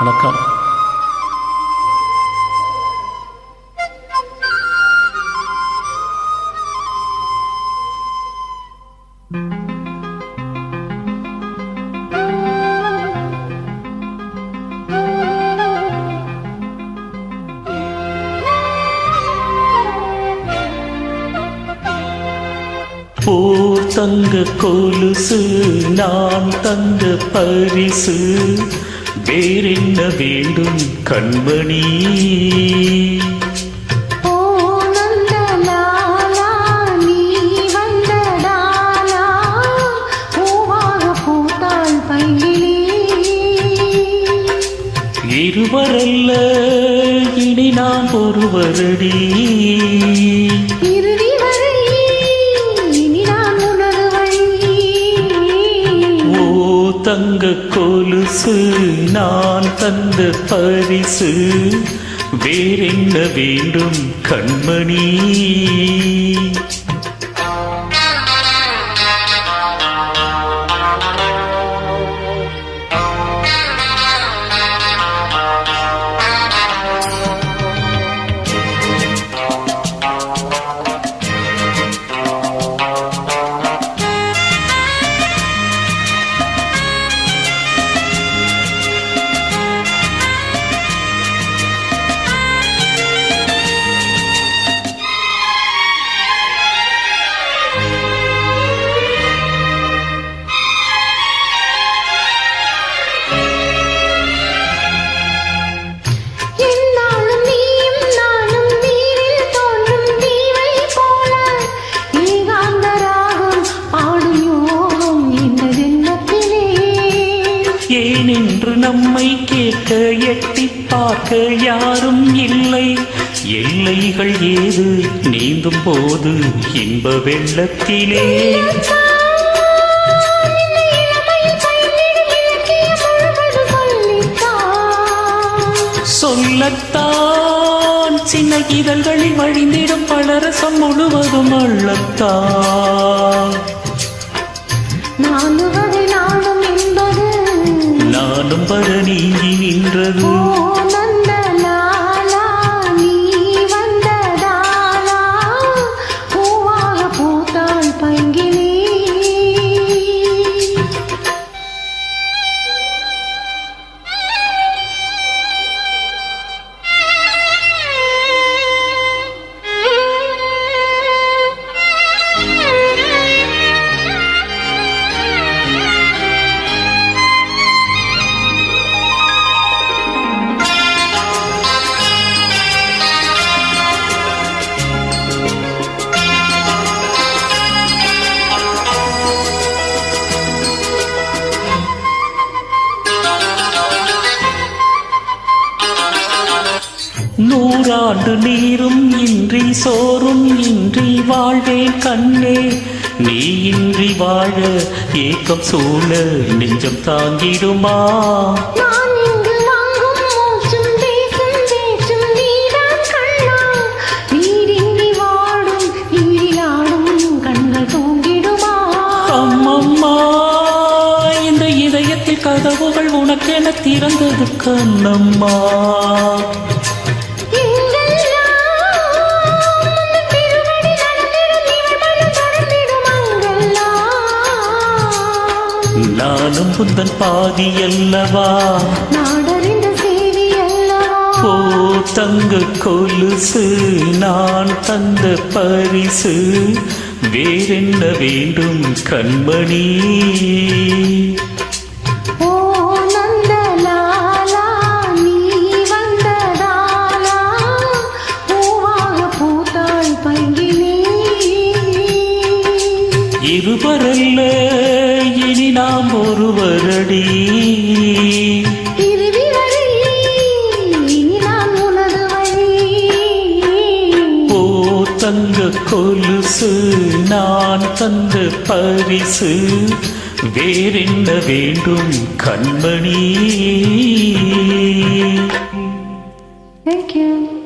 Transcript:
வணக்கம். போர் தங்க கொலுசு நான் தந்த பரிசு, வேறென்ன வேண்டும் கண்மணி? இருவரல்ல இனி நாம் ஒருவரடி, தங்க கொலுசு நான் தந்த பரிசு, வேறென்ன வேண்டும் கண்மணி? ஏனென்று நம்மை கேட்க எட்டி பார்க்க யாரும் இல்லை. எல்லைகள் ஏது நீந்தும் போது இன்ப வெள்ளத்திலே, சொல்லத்தான் சின்ன இதழ்களில் வழிந்திடும் பலரசம் முழுவதும் அள்ளத்தான். நானும் வர நீங்கி நின்றது, நூறாண்டு நீரும் இன்றி சோறும் இன்றி வாழ்வேன் கண்ணே. நீ இன்றி வாழ ஏக்கம் சூழ நெஞ்சம் தாங்கிடுமா? அம்மம்மா, இந்த இதயத்தில் கதவுகள் உனக்கென திறந்தது கண்ணம்மா. நானும் புந்தன் பாதி அல்லவா, நாடறிந்த செய்தி அல்லவா. ஓ தங்க கொலுசு நான் தந்த பரிசு, வேறென்ன வேண்டும் கண்மணி? இருவரல்ல இனி நாம் ஒருவரடி, ஓ தங்க கொலுசு நான் தந்த பரிசு, வேறென்ன வேண்டும் கண்மணி? Thank you.